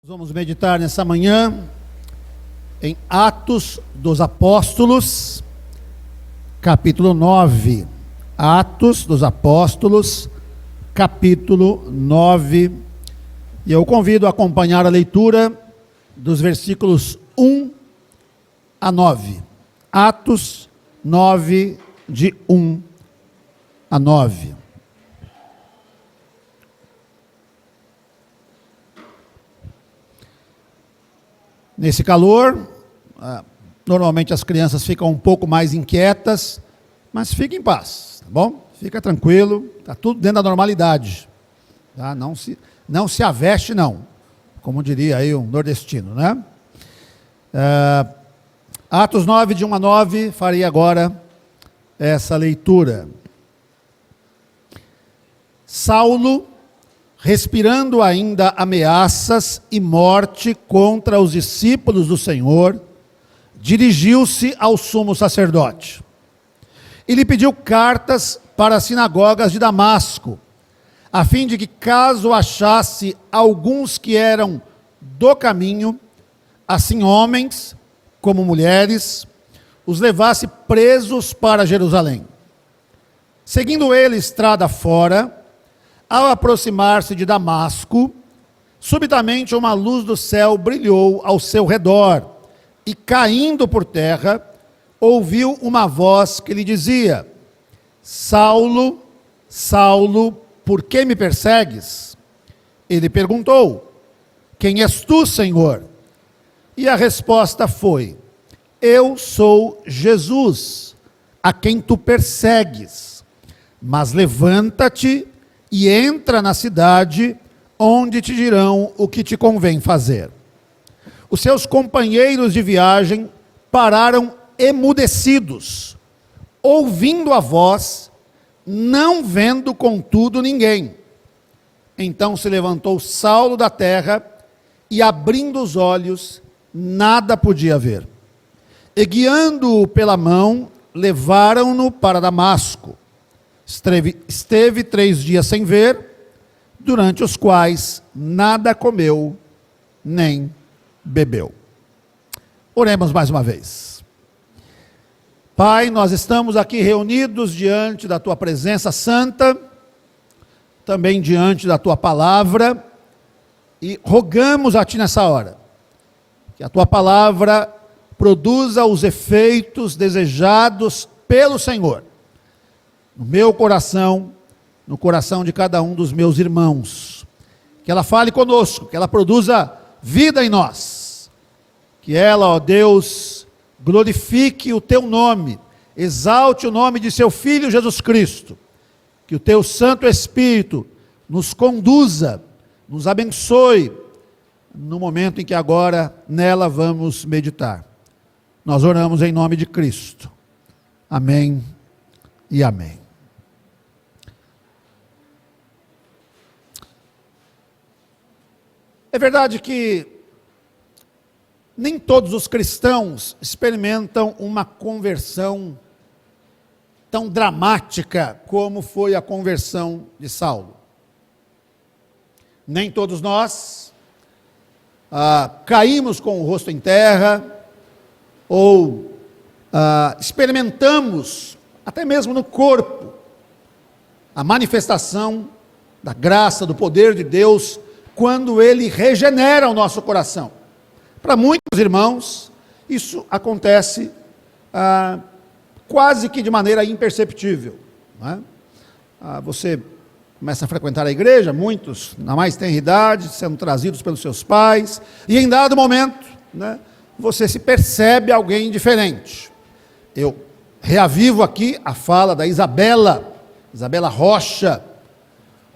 Vamos meditar nessa manhã em Atos dos Apóstolos, capítulo 9. Atos dos Apóstolos, capítulo 9. E eu convido a acompanhar a leitura dos versículos 1 a 9. Atos 9, de 1 a 9. Nesse calor, normalmente as crianças ficam um pouco mais inquietas, mas fique em paz, tá bom? Fica tranquilo, está tudo dentro da normalidade, tá? Não se aveste não, como diria aí um nordestino, né? Atos 9, de 1 a 9, farei agora essa leitura. Saulo, respirando ainda ameaças e morte contra os discípulos do Senhor, dirigiu-se ao sumo sacerdote. E lhe pediu cartas para as sinagogas de Damasco, a fim de que, caso achasse alguns que eram do caminho, assim homens como mulheres, os levasse presos para Jerusalém. Seguindo ele estrada fora, ao aproximar-se de Damasco, subitamente uma luz do céu brilhou ao seu redor, e caindo por terra, ouviu uma voz que lhe dizia: Saulo, Saulo, por que me persegues? Ele perguntou: quem és tu, Senhor? E a resposta foi: eu sou Jesus, a quem tu persegues. Mas levanta-te e entra na cidade, onde te dirão o que te convém fazer. Os seus companheiros de viagem pararam emudecidos, ouvindo a voz, não vendo contudo ninguém. Então se levantou Saulo da terra, e abrindo os olhos, nada podia ver. E guiando-o pela mão, levaram-no para Damasco. Esteve 3 dias sem ver, durante os quais nada comeu, nem bebeu. Oremos mais uma vez. Pai, nós estamos aqui reunidos diante da Tua presença santa, também diante da Tua palavra, e rogamos a Ti nessa hora, que a Tua palavra produza os efeitos desejados pelo Senhor, no meu coração, no coração de cada um dos meus irmãos, que ela fale conosco, que ela produza vida em nós, que ela, ó Deus, glorifique o Teu nome, exalte o nome de Seu Filho Jesus Cristo, que o Teu Santo Espírito nos conduza, nos abençoe, no momento em que agora nela vamos meditar. Nós oramos em nome de Cristo. Amém e amém. É verdade que nem todos os cristãos experimentam uma conversão tão dramática como foi a conversão de Saulo. Nem todos nós caímos com o rosto em terra, ou experimentamos, até mesmo no corpo, a manifestação da graça, do poder de Deus, quando Ele regenera o nosso coração. Para muitos irmãos, isso acontece quase que de maneira imperceptível, não é? Você começa a frequentar a igreja, muitos, na mais tenra idade, sendo trazidos pelos seus pais, e em dado momento, né, você se percebe alguém diferente. Eu reavivo aqui a fala da Isabela Rocha,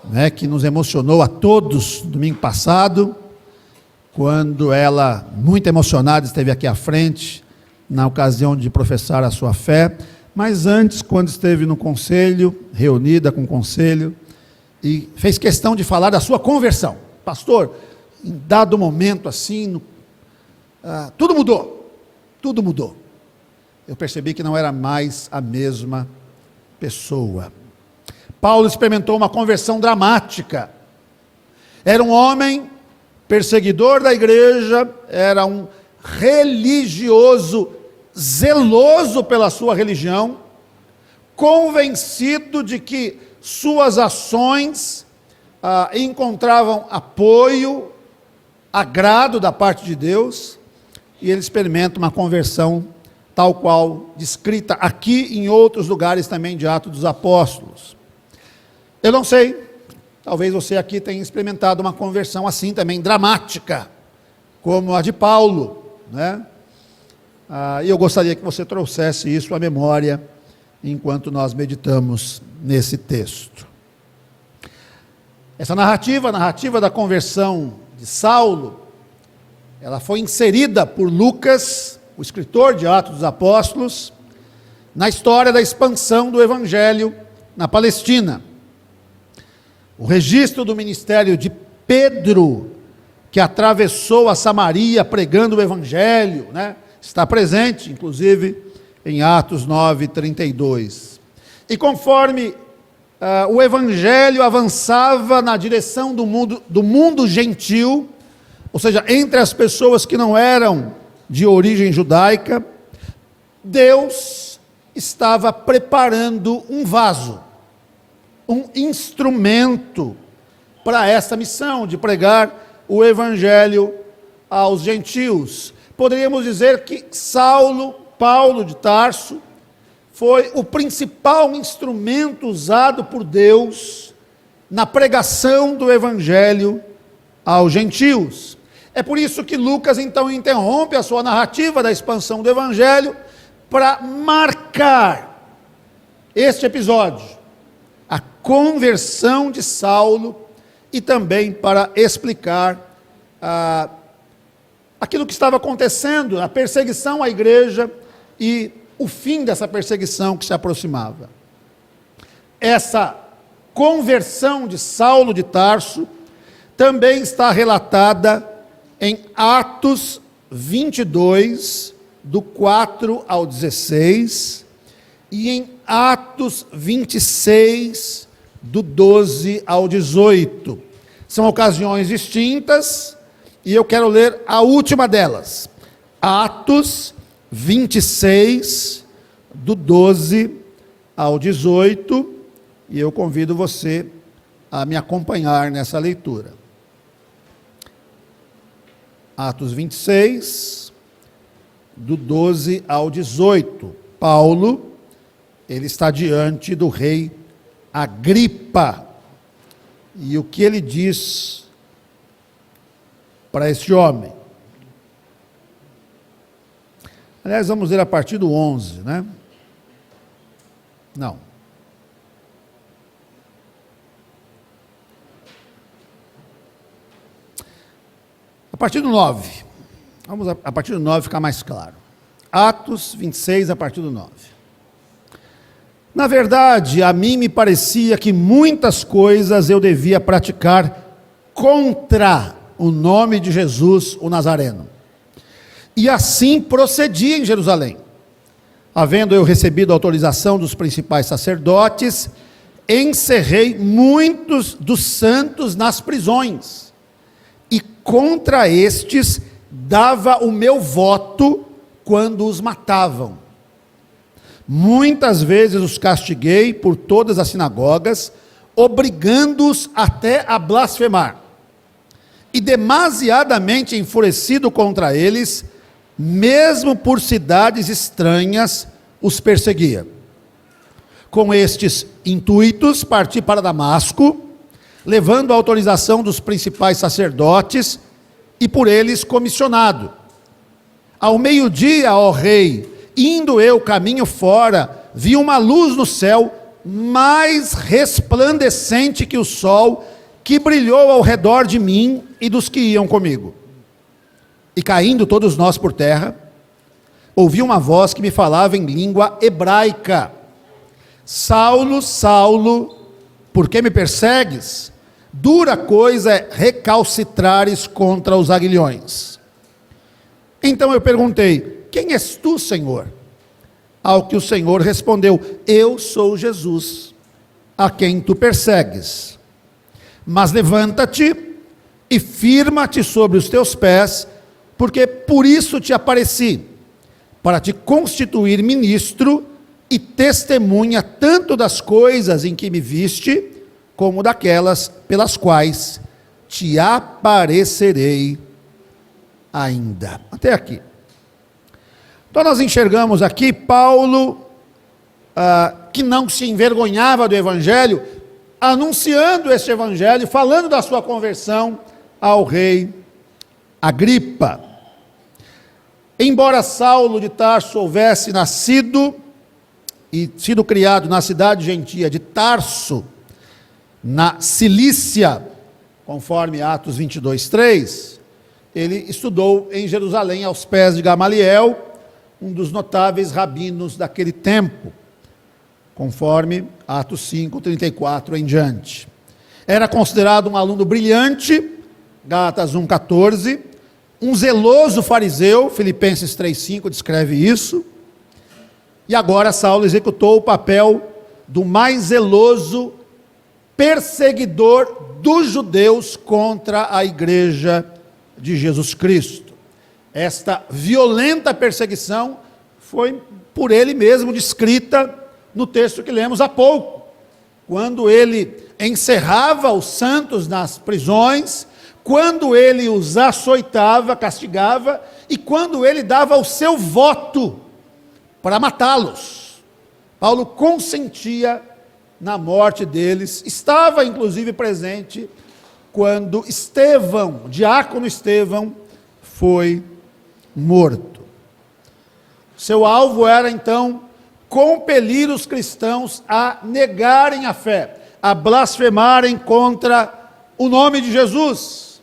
né, que nos emocionou a todos domingo passado, quando ela, muito emocionada, esteve aqui à frente, na ocasião de professar a sua fé, mas antes, quando esteve no conselho, reunida com o conselho, e fez questão de falar da sua conversão. Pastor, em dado momento assim, tudo mudou. Eu percebi que não era mais a mesma pessoa. Paulo experimentou uma conversão dramática. Era um homem perseguidor da igreja, era um religioso, zeloso pela sua religião, convencido de que suas ações encontravam apoio, agrado da parte de Deus, e ele experimenta uma conversão tal qual descrita aqui em outros lugares também de Atos dos Apóstolos. Eu não sei, talvez você aqui tenha experimentado uma conversão assim também dramática, como a de Paulo, né? E eu gostaria que você trouxesse isso à memória enquanto nós meditamos nesse texto. Essa narrativa, a narrativa da conversão de Saulo, ela foi inserida por Lucas, o escritor de Atos dos Apóstolos, na história da expansão do Evangelho na Palestina. O registro do ministério de Pedro, que atravessou a Samaria pregando o Evangelho, né, está presente, inclusive, em Atos 9:32. E conforme o Evangelho avançava na direção do mundo gentil, ou seja, entre as pessoas que não eram de origem judaica, Deus estava preparando um vaso, um instrumento para essa missão de pregar o Evangelho aos gentios. Poderíamos dizer que Paulo de Tarso, foi o principal instrumento usado por Deus na pregação do Evangelho aos gentios. É por isso que Lucas então interrompe a sua narrativa da expansão do Evangelho para marcar este episódio, a conversão de Saulo, e também para explicar aquilo que estava acontecendo, a perseguição à igreja e o fim dessa perseguição que se aproximava. Essa conversão de Saulo de Tarso também está relatada em Atos 22, do 4 ao 16, e em Atos 26, do 12 ao 18. São ocasiões distintas, e eu quero ler a última delas. Atos 26, do 12 ao 18, e eu convido você a me acompanhar nessa leitura. Atos 26, do 12 ao 18. Paulo, ele está diante do rei Agripa, e o que ele diz para este homem? Aliás, vamos ler a partir do 11, né? Não. A partir do 9. Vamos a partir do 9 ficar mais claro. Atos 26, a partir do 9. Na verdade, a mim me parecia que muitas coisas eu devia praticar contra o nome de Jesus, o Nazareno. E assim procedi em Jerusalém. Havendo eu recebido a autorização dos principais sacerdotes, encerrei muitos dos santos nas prisões, e contra estes dava o meu voto quando os matavam. Muitas vezes os castiguei por todas as sinagogas, obrigando-os até a blasfemar. E demasiadamente enfurecido contra eles, mesmo por cidades estranhas, os perseguia. Com estes intuitos, parti para Damasco, levando a autorização dos principais sacerdotes, e por eles comissionado. Ao meio-dia, ó rei, indo eu caminho fora, vi uma luz no céu, mais resplandecente que o sol, que brilhou ao redor de mim e dos que iam comigo. E caindo todos nós por terra, ouvi uma voz que me falava em língua hebraica: Saulo, Saulo, por que me persegues? Dura coisa é recalcitrares contra os aguilhões. Então eu perguntei: quem és tu, Senhor? Ao que o Senhor respondeu: eu sou Jesus, a quem tu persegues. Mas levanta-te e firma-te sobre os teus pés, porque por isso te apareci, para te constituir ministro e testemunha tanto das coisas em que me viste, como daquelas pelas quais te aparecerei ainda. Até aqui. Então nós enxergamos aqui Paulo, que não se envergonhava do evangelho, anunciando este evangelho, falando da sua conversão ao rei Agripa. Embora Saulo de Tarso houvesse nascido e sido criado na cidade gentia de Tarso, na Cilícia, conforme Atos 22:3, ele estudou em Jerusalém aos pés de Gamaliel, um dos notáveis rabinos daquele tempo, conforme Atos 5:34 em diante. Era considerado um aluno brilhante, Gálatas 1:14, um zeloso fariseu, Filipenses 3:5 descreve isso, e agora Saulo executou o papel do mais zeloso perseguidor dos judeus contra a igreja de Jesus Cristo. Esta violenta perseguição foi por ele mesmo descrita no texto que lemos há pouco, quando ele encerrava os santos nas prisões, quando ele os açoitava, castigava, e quando ele dava o seu voto para matá-los. Paulo consentia na morte deles, estava inclusive presente quando Estevão, diácono Estevão, foi morto. Seu alvo era então compelir os cristãos a negarem a fé, a blasfemarem contra o nome de Jesus.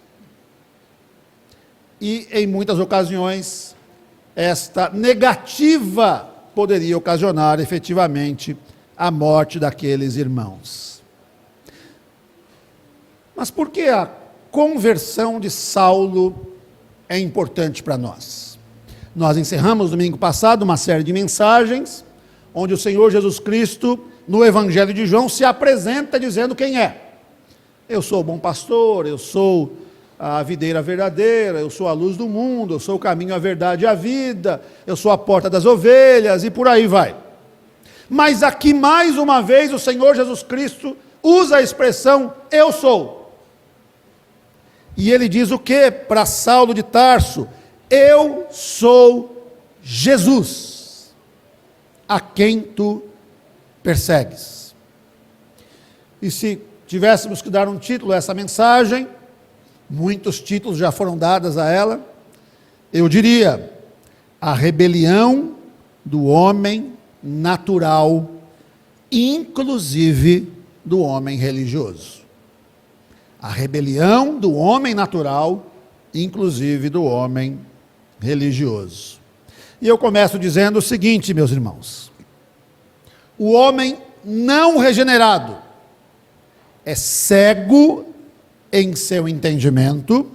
E em muitas ocasiões, esta negativa poderia ocasionar efetivamente a morte daqueles irmãos. Mas por que a conversão de Saulo é importante para nós? Nós encerramos domingo passado uma série de mensagens, onde o Senhor Jesus Cristo, no Evangelho de João, se apresenta dizendo quem é. Eu sou o bom pastor, eu sou a videira verdadeira, eu sou a luz do mundo, eu sou o caminho, a verdade e a vida, eu sou a porta das ovelhas, e por aí vai. Mas aqui, mais uma vez, o Senhor Jesus Cristo usa a expressão, eu sou. E ele diz o que para Saulo de Tarso? Eu sou Jesus, a quem tu persegues. E se tivéssemos que dar um título a essa mensagem, muitos títulos já foram dados a ela, eu diria, a rebelião do homem natural, inclusive do homem religioso. A rebelião do homem natural, inclusive do homem religioso. E eu começo dizendo o seguinte, meus irmãos: o homem não regenerado é cego em seu entendimento,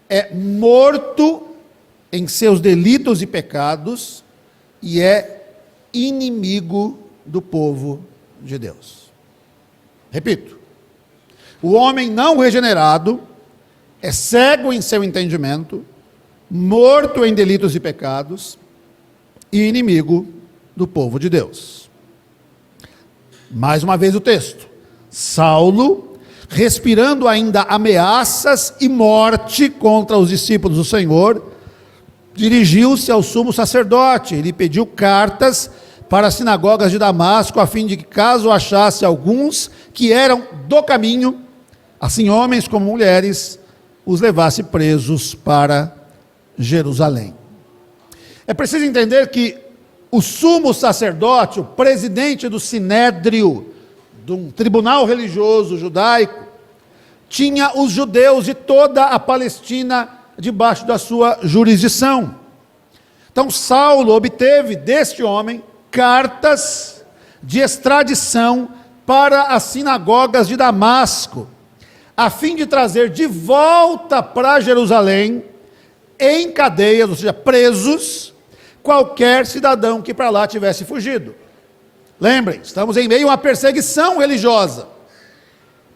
é morto em seus delitos e pecados, e é inimigo do povo de Deus. Repito, o homem não regenerado é cego em seu entendimento, morto em delitos e pecados, e inimigo do povo de Deus. Mais uma vez o texto. Saulo, respirando ainda ameaças e morte contra os discípulos do Senhor, dirigiu-se ao sumo sacerdote. Ele pediu cartas para as sinagogas de Damasco, a fim de que, caso achasse alguns que eram do caminho, assim homens como mulheres, os levasse presos para Jerusalém. É preciso entender que o sumo sacerdote, o presidente do sinédrio, de um tribunal religioso judaico, tinha os judeus de toda a Palestina debaixo da sua jurisdição. Então Saulo obteve deste homem cartas de extradição para as sinagogas de Damasco, a fim de trazer de volta para Jerusalém, em cadeias, ou seja, presos, qualquer cidadão que para lá tivesse fugido. Lembrem, estamos em meio a uma perseguição religiosa,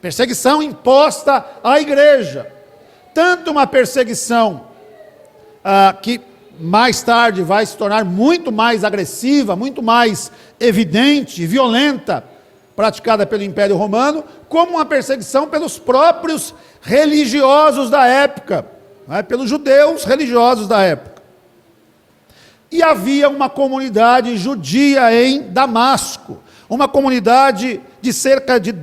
perseguição imposta à igreja, tanto uma perseguição que mais tarde vai se tornar muito mais agressiva, muito mais evidente e violenta, praticada pelo Império Romano, como uma perseguição pelos próprios religiosos da época, pelos judeus religiosos da época. E havia uma comunidade judia em Damasco, uma comunidade de cerca de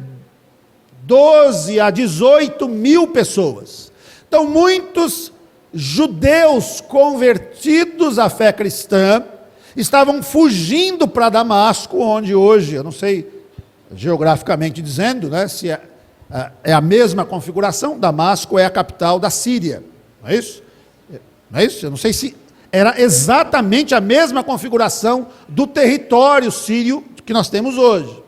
12 a 18 mil pessoas. Então, muitos judeus convertidos à fé cristã estavam fugindo para Damasco, onde hoje, eu não sei geograficamente dizendo, se é a mesma configuração. Damasco é a capital da Síria, não é isso? Não é isso? Eu não sei se era exatamente a mesma configuração do território sírio que nós temos hoje,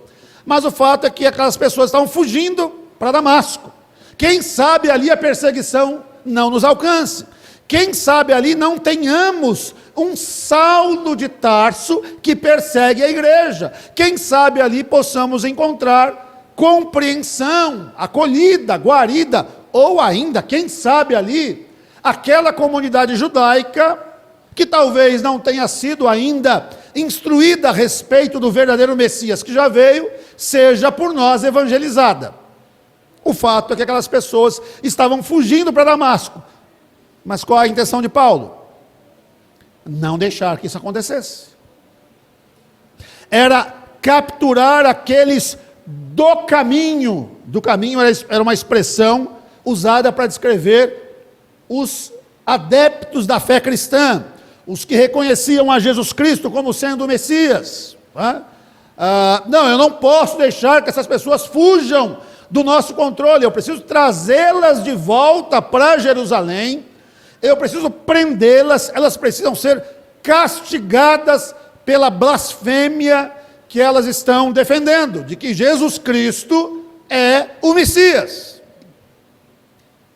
mas o fato é que aquelas pessoas estavam fugindo para Damasco. Quem sabe ali a perseguição não nos alcance, quem sabe ali não tenhamos um Saulo de Tarso que persegue a igreja, quem sabe ali possamos encontrar compreensão, acolhida, guarida, ou ainda, quem sabe ali, aquela comunidade judaica que talvez não tenha sido ainda instruída a respeito do verdadeiro Messias que já veio, seja por nós evangelizada. O fato é que aquelas pessoas estavam fugindo para Damasco. Mas qual a intenção de Paulo? Não deixar que isso acontecesse. Era capturar aqueles do caminho. Do caminho era uma expressão usada para descrever os adeptos da fé cristã, os que reconheciam a Jesus Cristo como sendo o Messias. Não, eu não posso deixar que essas pessoas fujam do nosso controle, eu preciso trazê-las de volta para Jerusalém, eu preciso prendê-las, elas precisam ser castigadas pela blasfêmia que elas estão defendendo, de que Jesus Cristo é o Messias.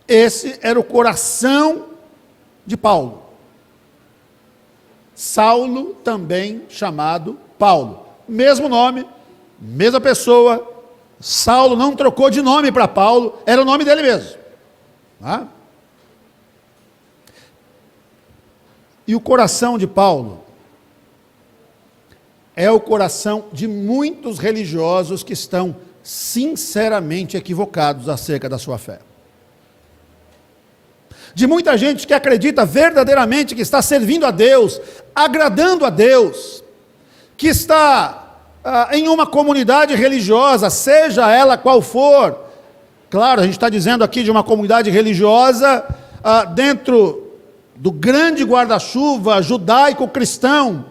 Esse era o coração de Paulo. Saulo, também chamado Paulo. Mesmo nome, mesma pessoa. Saulo não trocou de nome para Paulo, era o nome dele mesmo. E o coração de Paulo é o coração de muitos religiosos que estão sinceramente equivocados acerca da sua fé. De muita gente que acredita verdadeiramente que está servindo a Deus, agradando a Deus, que está em uma comunidade religiosa, seja ela qual for. Claro, a gente está dizendo aqui de uma comunidade religiosa dentro do grande guarda-chuva judaico-cristão,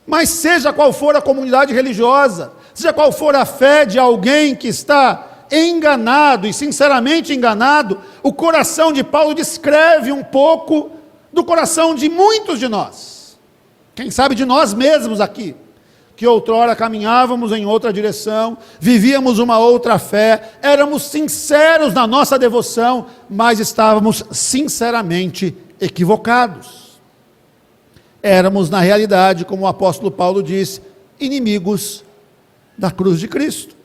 mas seja qual for a comunidade religiosa, seja qual for a fé de alguém que está enganado e sinceramente enganado, o coração de Paulo descreve um pouco do coração de muitos de nós, quem sabe de nós mesmos aqui, que outrora caminhávamos em outra direção, vivíamos uma outra fé, éramos sinceros na nossa devoção, mas estávamos sinceramente equivocados. Éramos, na realidade, como o apóstolo Paulo disse, inimigos da cruz de Cristo.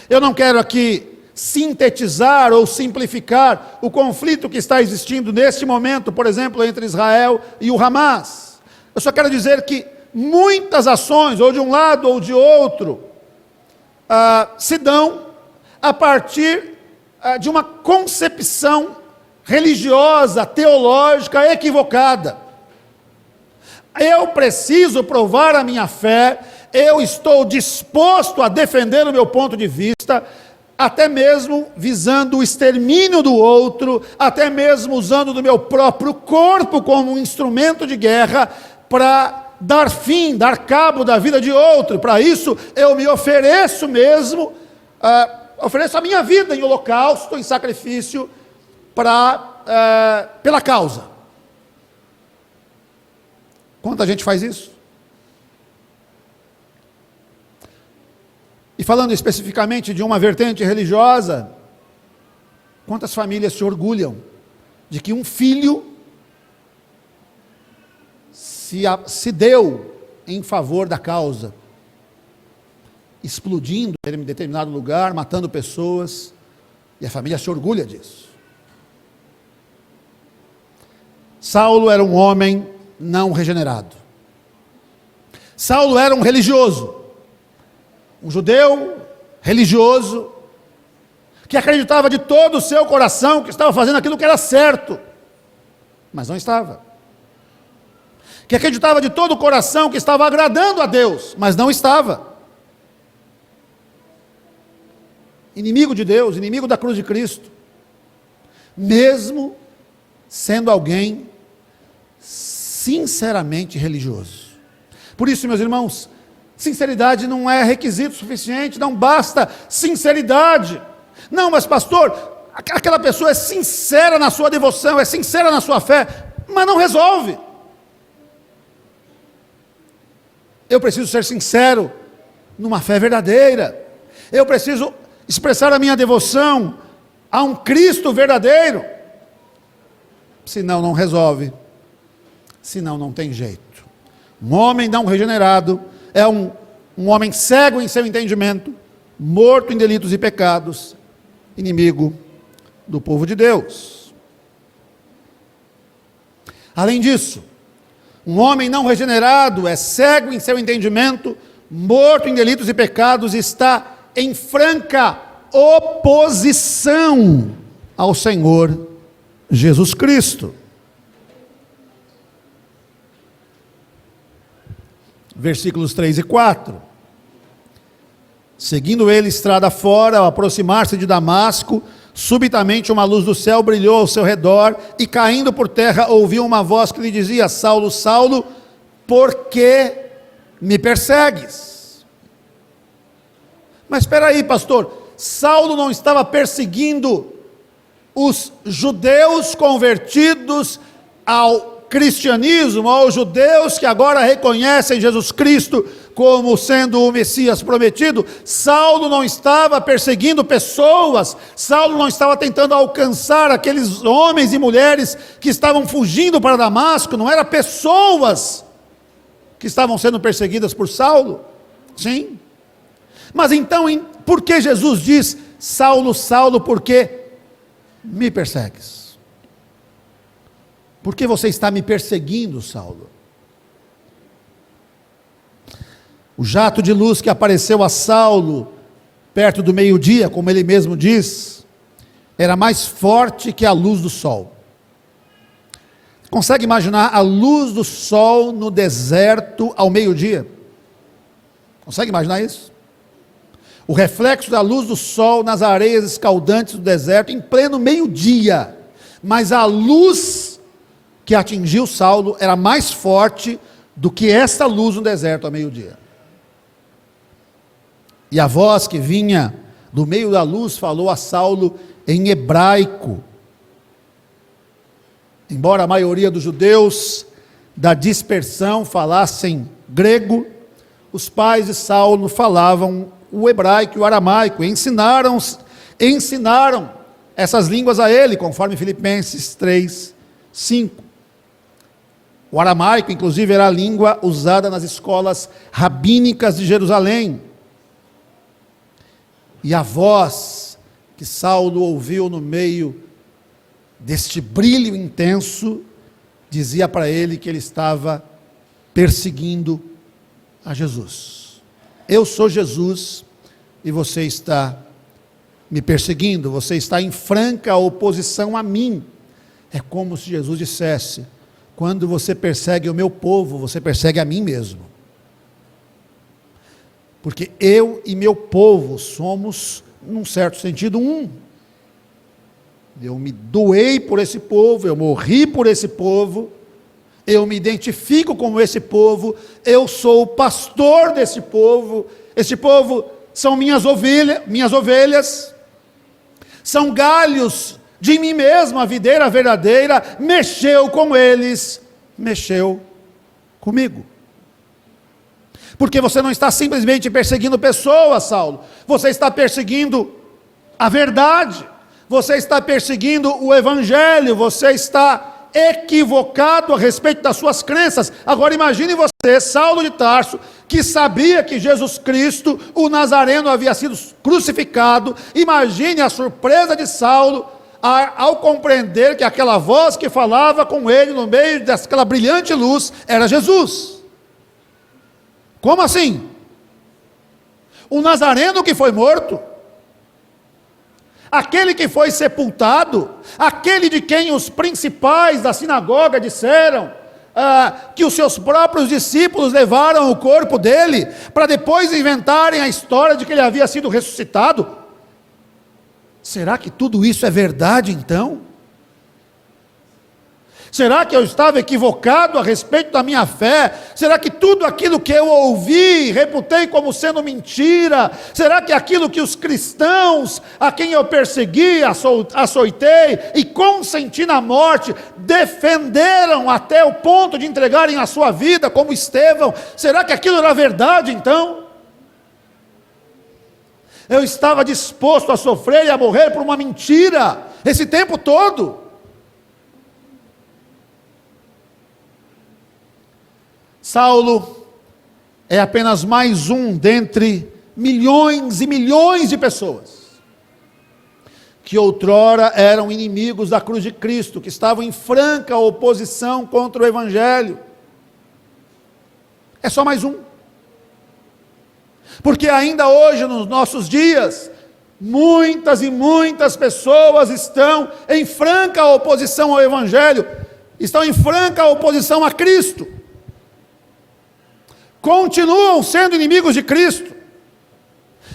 Eu não quero aqui sintetizar ou simplificar o conflito que está existindo neste momento, por exemplo, entre Israel e o Hamas. Eu só quero dizer que muitas ações, ou de um lado ou de outro, se dão a partir de uma concepção religiosa, teológica equivocada. Eu preciso provar a minha fé, eu estou disposto a defender o meu ponto de vista, até mesmo visando o extermínio do outro, até mesmo usando do meu próprio corpo como um instrumento de guerra, para dar fim, dar cabo da vida de outro. Para isso eu me ofereço mesmo, ofereço a minha vida em holocausto, em sacrifício, pela causa. Quanta gente faz isso? E falando especificamente de uma vertente religiosa, quantas famílias se orgulham de que um filho se deu em favor da causa, explodindo em determinado lugar, matando pessoas, E a família se orgulha disso. Saulo era um homem não regenerado. Saulo era um religioso. Um judeu religioso, que acreditava de todo o seu coração que estava fazendo aquilo que era certo, mas não estava. Que acreditava de todo o coração que estava agradando a Deus, mas não estava. Inimigo de Deus, inimigo da cruz de Cristo, mesmo sendo alguém sinceramente religioso. Por isso, meus irmãos, sinceridade não é requisito suficiente, não basta sinceridade. Não, mas pastor, aquela pessoa é sincera na sua devoção, é sincera na sua fé, mas não resolve. Eu preciso ser sincero numa fé verdadeira. Eu preciso expressar a minha devoção a um Cristo verdadeiro. Senão não resolve. Senão não tem jeito. Um homem não regenerado é um homem cego em seu entendimento, morto em delitos e pecados, inimigo do povo de Deus. Além disso, um homem não regenerado é cego em seu entendimento, morto em delitos e pecados, está em franca oposição ao Senhor Jesus Cristo. Versículos 3 e 4. Seguindo ele estrada fora, ao aproximar-se de Damasco, subitamente uma luz do céu brilhou ao seu redor, e caindo por terra ouviu uma voz que lhe dizia: Saulo, Saulo, por que me persegues? Mas espera aí, pastor, Saulo não estava perseguindo os judeus convertidos ao cristianismo, aos judeus que agora reconhecem Jesus Cristo como sendo o Messias prometido? Saulo não estava perseguindo pessoas, Saulo não estava tentando alcançar aqueles homens e mulheres que estavam fugindo para Damasco, não eram pessoas que estavam sendo perseguidas por Saulo, sim, mas então, por que Jesus diz: Saulo, Saulo, por que me persegues? Por que você está me perseguindo, Saulo? O jato de luz que apareceu a Saulo perto do meio-dia, como ele mesmo diz, era mais forte que a luz do sol. Consegue imaginar a luz do sol no deserto ao meio-dia? Consegue imaginar isso? O reflexo da luz do sol nas areias escaldantes do deserto em pleno meio-dia, mas a luz que atingiu Saulo era mais forte do que essa luz no deserto ao meio-dia. E a voz que vinha do meio da luz falou a Saulo em hebraico. Embora a maioria dos judeus da dispersão falassem grego, os pais de Saulo falavam o hebraico e o aramaico, ensinaram essas línguas a ele, conforme Filipenses 3, 5. O aramaico, inclusive, era a língua usada nas escolas rabínicas de Jerusalém. E a voz que Saulo ouviu no meio deste brilho intenso, dizia para ele que ele estava perseguindo a Jesus. Eu sou Jesus e você está me perseguindo, você está em franca oposição a mim. É como se Jesus dissesse: quando você persegue o meu povo, você persegue a mim mesmo. Porque eu e meu povo somos, num certo sentido, um. Eu me doei por esse povo, eu morri por esse povo, eu me identifico como esse povo, eu sou o pastor desse povo, esse povo são minhas ovelhas, são galhos de mim mesmo, a videira verdadeira mexeu com eles, mexeu comigo. Porque você não está simplesmente perseguindo pessoas, Saulo, você está perseguindo a verdade, você está perseguindo o evangelho, você está equivocado a respeito das suas crenças. Agora imagine você, Saulo de Tarso, que sabia que Jesus Cristo, o Nazareno, havia sido crucificado. Imagine a surpresa de Saulo ao compreender que aquela voz que falava com ele no meio daquela brilhante luz era Jesus. Como assim? O Nazareno que foi morto, aquele que foi sepultado, aquele de quem os principais da sinagoga disseram que os seus próprios discípulos levaram o corpo dele, para depois inventarem a história de que ele havia sido ressuscitado. Será que tudo isso é verdade então? Será que eu estava equivocado a respeito da minha fé? Será que tudo aquilo que eu ouvi, reputei como sendo mentira? Será que aquilo que os cristãos, a quem eu persegui, açoitei e consenti na morte, defenderam até o ponto de entregarem a sua vida, como Estevão? Será que aquilo era verdade então? Eu estava disposto a sofrer e a morrer por uma mentira, esse tempo todo. Saulo é apenas mais um dentre milhões e milhões de pessoas que outrora eram inimigos da cruz de Cristo, que estavam em franca oposição contra o Evangelho. É só mais um. Porque ainda hoje, nos nossos dias, muitas e muitas pessoas estão em franca oposição ao Evangelho, estão em franca oposição a Cristo. Continuam sendo inimigos de Cristo,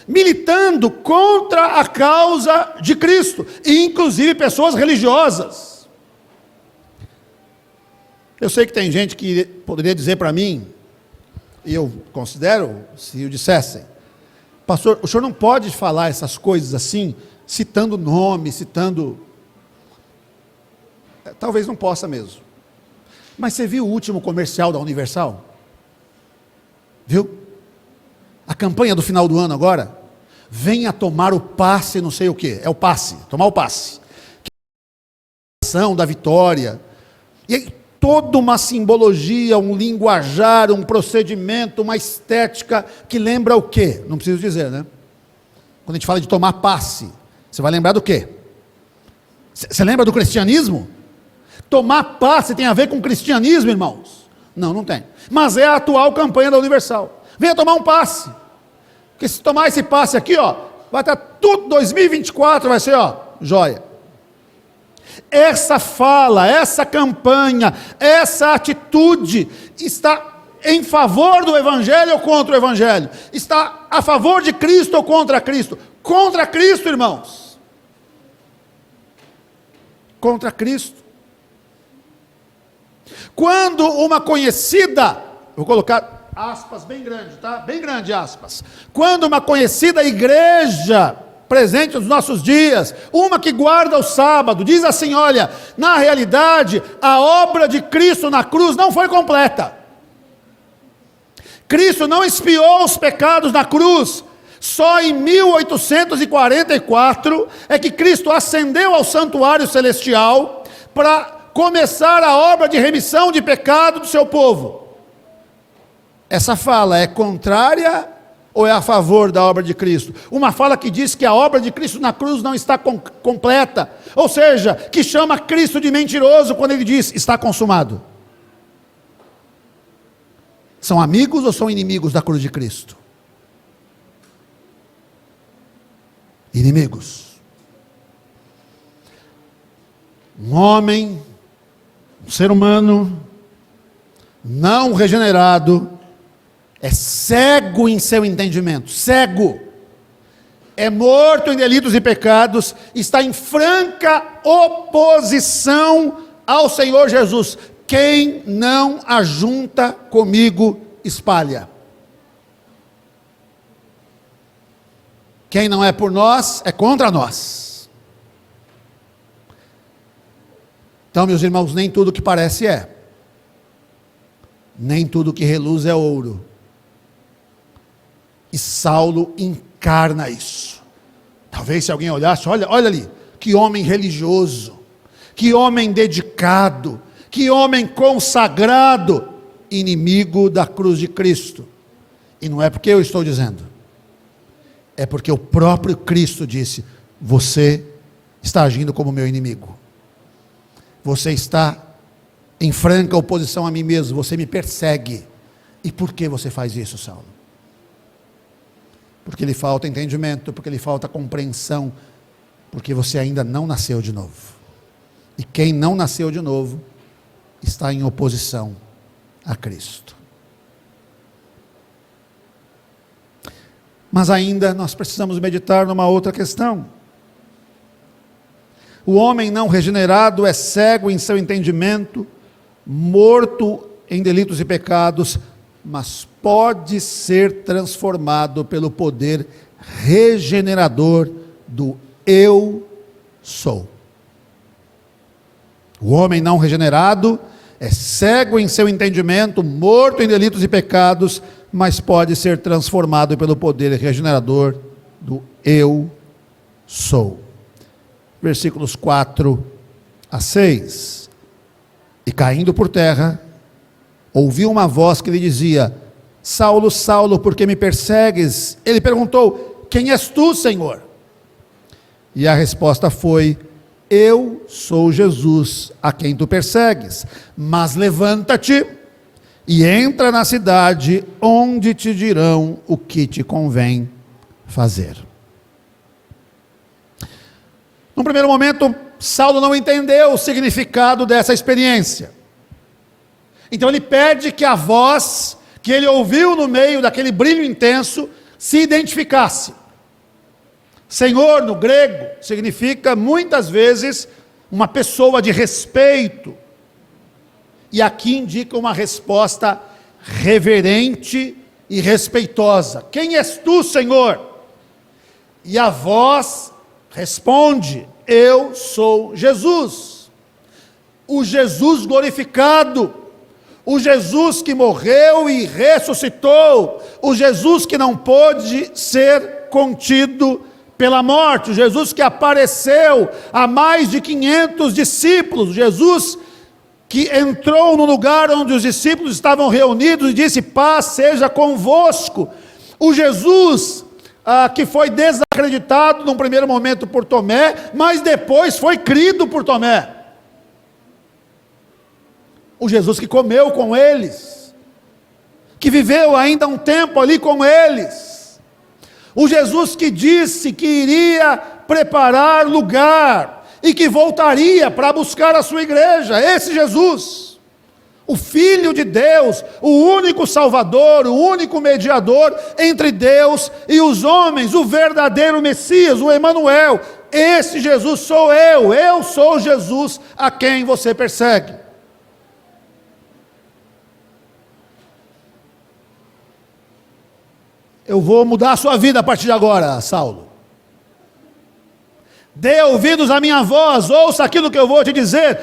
militando contra a causa de Cristo, e inclusive pessoas religiosas. Eu sei que tem gente que poderia dizer para mim, e eu considero, se o dissessem, pastor, o senhor não pode falar essas coisas assim, citando nome, citando... Talvez não possa mesmo. Mas você viu o último comercial da Universal? Viu? A campanha do final do ano agora, venha tomar o passe, não sei o que, é o passe, tomar o passe, que é a ação da vitória, e aí, toda uma simbologia, um linguajar, um procedimento, uma estética, que lembra o quê? Não preciso dizer, né? Quando a gente fala de tomar passe, você vai lembrar do quê? Você lembra do cristianismo? Tomar passe tem a ver com cristianismo, irmãos? Não, não tem. Mas é a atual campanha da Universal. Venha tomar um passe. Porque se tomar esse passe aqui, ó, vai estar tudo 2024, vai ser, ó, joia. Essa fala, essa campanha, essa atitude está em favor do Evangelho ou contra o Evangelho? Está a favor de Cristo ou contra Cristo? Contra Cristo, irmãos. Contra Cristo. Quando uma conhecida, vou colocar aspas bem grande, tá? Bem grande aspas. Quando uma conhecida igreja presente nos nossos dias, uma que guarda o sábado, diz assim, olha, na realidade, a obra de Cristo na cruz não foi completa. Cristo não expiou os pecados na cruz. Só em 1844 é que Cristo ascendeu ao santuário celestial para começar a obra de remissão de pecado do seu povo. Essa fala é contrária ou é a favor da obra de Cristo? Uma fala que diz que a obra de Cristo na cruz não está completa, ou seja, que chama Cristo de mentiroso quando ele diz, está consumado. São amigos ou são inimigos da cruz de Cristo? Inimigos. Um homem, um ser humano, não regenerado, é cego em seu entendimento, cego, é morto em delitos e pecados, está em franca oposição ao Senhor Jesus. Quem não ajunta comigo, espalha. Quem não é por nós, é contra nós. Então, meus irmãos, nem tudo que parece é. Nem tudo que reluz é ouro. E Saulo encarna isso. Talvez se alguém olhasse, olha ali, que homem religioso, que homem dedicado, Que homem consagrado, inimigo da cruz de Cristo. E não é porque eu estou dizendo, é porque o próprio Cristo disse: você está agindo como meu inimigo, você está em franca oposição a mim mesmo, você me persegue. E por que você faz isso, Saulo? Porque lhe falta entendimento, porque lhe falta compreensão, porque você ainda não nasceu de novo. E quem não nasceu de novo está em oposição a Cristo. Mas ainda nós precisamos meditar numa outra questão. O homem não regenerado é cego em seu entendimento, morto em delitos e pecados, mas pode ser transformado pelo poder regenerador do eu sou. O homem não regenerado é cego em seu entendimento, morto em delitos e pecados, mas pode ser transformado pelo poder regenerador do eu sou. Versículos 4 a 6. E caindo por terra, ouviu uma voz que lhe dizia: Saulo, Saulo, por que me persegues? Ele perguntou: quem és tu, Senhor? E a resposta foi: eu sou Jesus, a quem tu persegues. Mas levanta-te e entra na cidade, onde te dirão o que te convém fazer. Num primeiro momento, Saulo não entendeu o significado dessa experiência. Então ele pede que a voz que ele ouviu no meio daquele brilho intenso se identificasse. Senhor, no grego, significa muitas vezes uma pessoa de respeito. E aqui indica uma resposta reverente e respeitosa. Quem és tu, Senhor? E a voz responde: eu sou Jesus. O Jesus glorificado, o Jesus que morreu e ressuscitou, o Jesus que não pôde ser contido pela morte, o Jesus que apareceu a mais de 500 discípulos, Jesus que entrou no lugar onde os discípulos estavam reunidos e disse: paz seja convosco. O Jesus que foi desacreditado num primeiro momento por Tomé, mas depois foi crido por Tomé. O Jesus que comeu com eles, que viveu ainda um tempo ali com eles. O Jesus que disse que iria preparar lugar e que voltaria para buscar a sua igreja. Esse Jesus, o Filho de Deus, o único Salvador, o único mediador entre Deus e os homens, o verdadeiro Messias, o Emanuel. Esse Jesus sou eu sou Jesus a quem você persegue. Eu vou mudar a sua vida a partir de agora, Saulo. Dê ouvidos à minha voz, ouça aquilo que eu vou te dizer,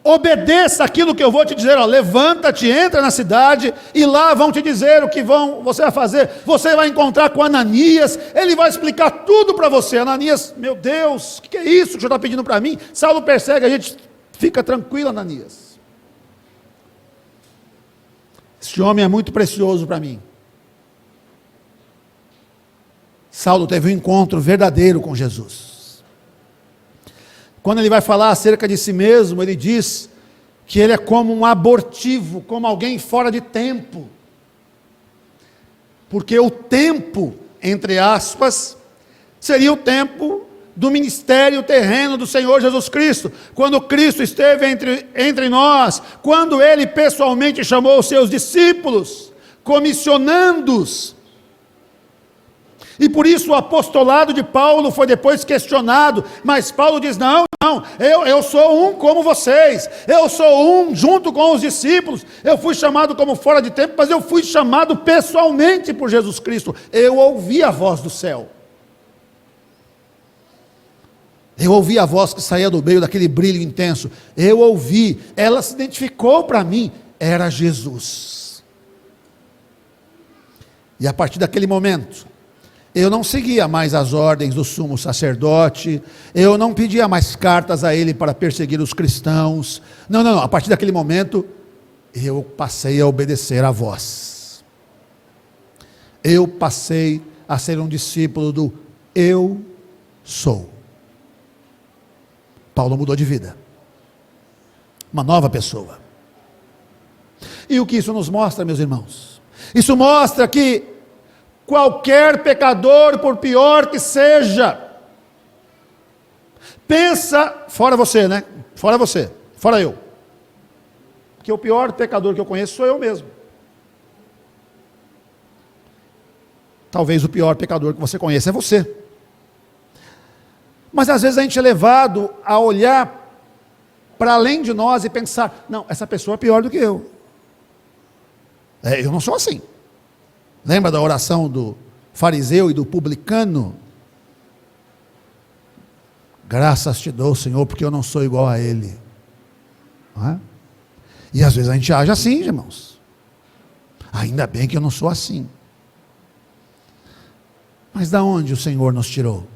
obedeça aquilo que eu vou te dizer. Levanta-te, entra na cidade, e lá vão te dizer o que você vai fazer. Você vai encontrar com Ananias, ele vai explicar tudo para você. Ananias, meu Deus, o que é isso que o senhor está pedindo para mim? Saulo persegue a gente. Fica tranquilo, Ananias. Este homem é muito precioso para mim. Saulo teve um encontro verdadeiro com Jesus. Quando ele vai falar acerca de si mesmo, ele diz que ele é como um abortivo, como alguém fora de tempo. Porque o tempo, entre aspas, seria o tempo do ministério terreno do Senhor Jesus Cristo. Quando Cristo esteve entre nós, quando ele pessoalmente chamou os seus discípulos, comissionando-os. E por isso o apostolado de Paulo foi depois questionado, mas Paulo diz: não, eu sou um como vocês, eu sou um junto com os discípulos, eu fui chamado como fora de tempo, mas eu fui chamado pessoalmente por Jesus Cristo. Eu ouvi a voz do céu, eu ouvi a voz que saía do meio daquele brilho intenso, eu ouvi, ela se identificou para mim, era Jesus. E a partir daquele momento, Eu não seguia mais as ordens do sumo sacerdote, eu não pedia mais cartas a ele para perseguir os cristãos. Não, não, não. A partir daquele momento, eu passei a obedecer a voz. Eu passei a ser um discípulo do eu sou. Paulo mudou de vida. Uma nova pessoa. E o que isso nos mostra, meus irmãos? Isso mostra que qualquer pecador, por pior que seja, pensa, fora você, né? Fora você, fora eu. Porque o pior pecador que eu conheço sou eu mesmo. Talvez o pior pecador que você conheça é você. Mas às vezes a gente é levado a olhar para além de nós e pensar, não, essa pessoa é pior do que eu. Eu não sou assim. Lembra da oração do fariseu e do publicano? Graças te dou, Senhor, porque eu não sou igual a ele. Não é? E às vezes a gente age assim, irmãos. Ainda bem que eu não sou assim. Mas da onde o Senhor nos tirou?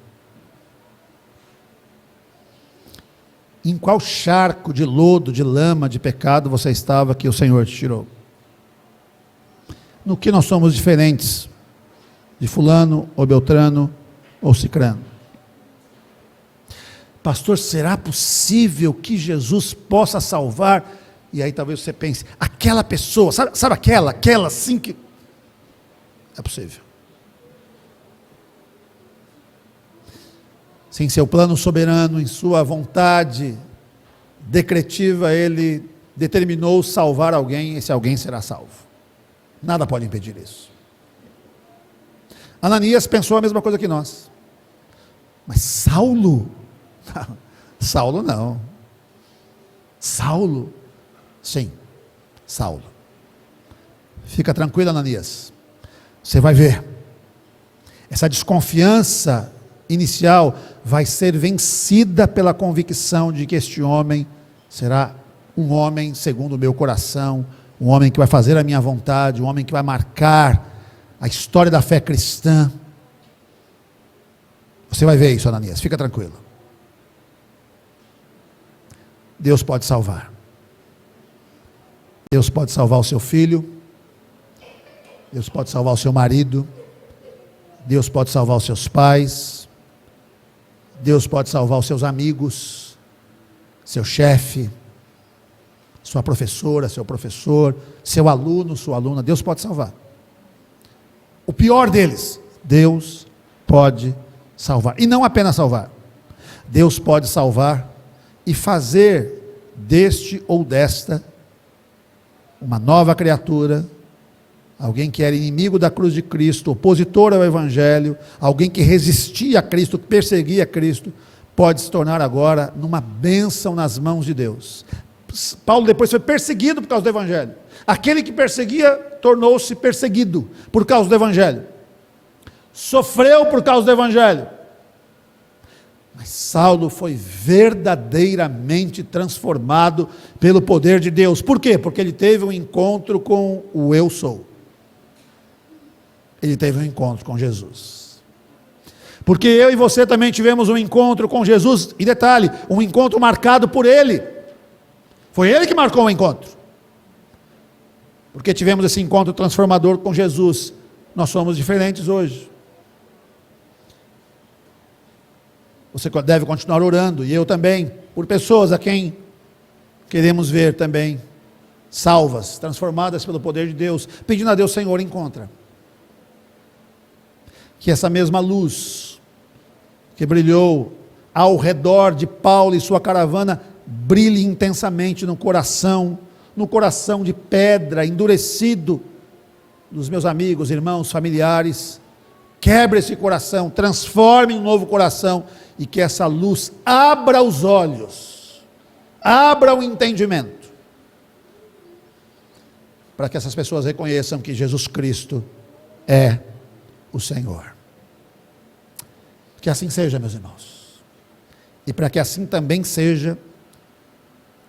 Em qual charco de lodo, de lama, de pecado você estava que o Senhor te tirou? No que nós somos diferentes de fulano, ou beltrano, ou cicrano? Pastor, será possível que Jesus possa salvar? E aí talvez você pense, aquela pessoa, sabe aquela assim que... É possível. Sim, seu plano soberano, em sua vontade decretiva, ele determinou salvar alguém, esse alguém será salvo. Nada pode impedir isso. Ananias pensou a mesma coisa que nós. Mas Saulo? Saulo não. Saulo? Sim, Saulo. Fica tranquilo, Ananias. Você vai ver. Essa desconfiança inicial vai ser vencida pela convicção de que este homem será um homem segundo o meu coração, um homem que vai fazer a minha vontade, um homem que vai marcar a história da fé cristã. Você vai ver isso, Ananias, fica tranquilo. Deus pode salvar. Deus pode salvar o seu filho, Deus pode salvar o seu marido, Deus pode salvar os seus pais, Deus pode salvar os seus amigos, seu chefe, sua professora, seu professor, seu aluno, sua aluna. Deus pode salvar. O pior deles, Deus pode salvar. E não apenas salvar. Deus pode salvar e fazer deste ou desta uma nova criatura, alguém que era inimigo da cruz de Cristo, opositor ao Evangelho, alguém que resistia a Cristo, que perseguia Cristo, pode se tornar agora numa bênção nas mãos de Deus. Paulo depois foi perseguido por causa do Evangelho. Aquele que perseguia tornou-se perseguido por causa do Evangelho. Sofreu por causa do Evangelho. Mas Saulo foi verdadeiramente transformado pelo poder de Deus. Por quê? Porque ele teve um encontro com o eu sou. Ele teve um encontro com Jesus. Porque eu e você também tivemos um encontro com Jesus, e detalhe, um encontro marcado por Ele. Foi Ele que marcou o encontro. Porque tivemos esse encontro transformador com Jesus, nós somos diferentes hoje. Você deve continuar orando, e eu também, por pessoas a quem queremos ver também salvas, transformadas pelo poder de Deus, pedindo a Deus, Senhor, encontra. Que essa mesma luz que brilhou ao redor de Paulo e sua caravana, brilhe intensamente no coração de pedra, endurecido, dos meus amigos, irmãos, familiares. Quebre esse coração, transforme em um novo coração, e que essa luz abra os olhos, abra o entendimento, para que essas pessoas reconheçam que Jesus Cristo é o Senhor. Que assim seja, meus irmãos. E para que assim também seja,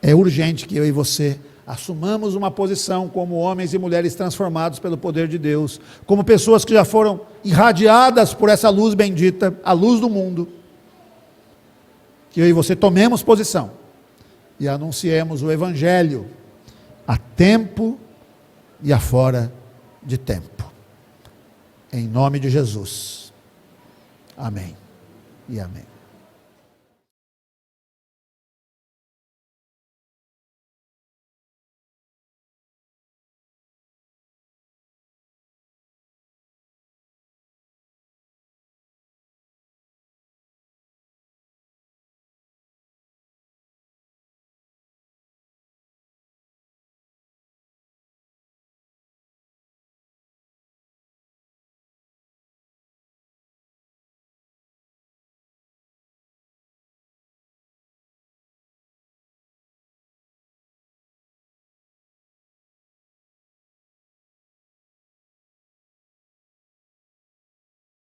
é urgente que eu e você assumamos uma posição como homens e mulheres transformados pelo poder de Deus, como pessoas que já foram irradiadas por essa luz bendita, a luz do mundo, que eu e você tomemos posição e anunciemos o Evangelho a tempo e a fora de tempo. Em nome de Jesus. Amém e amém.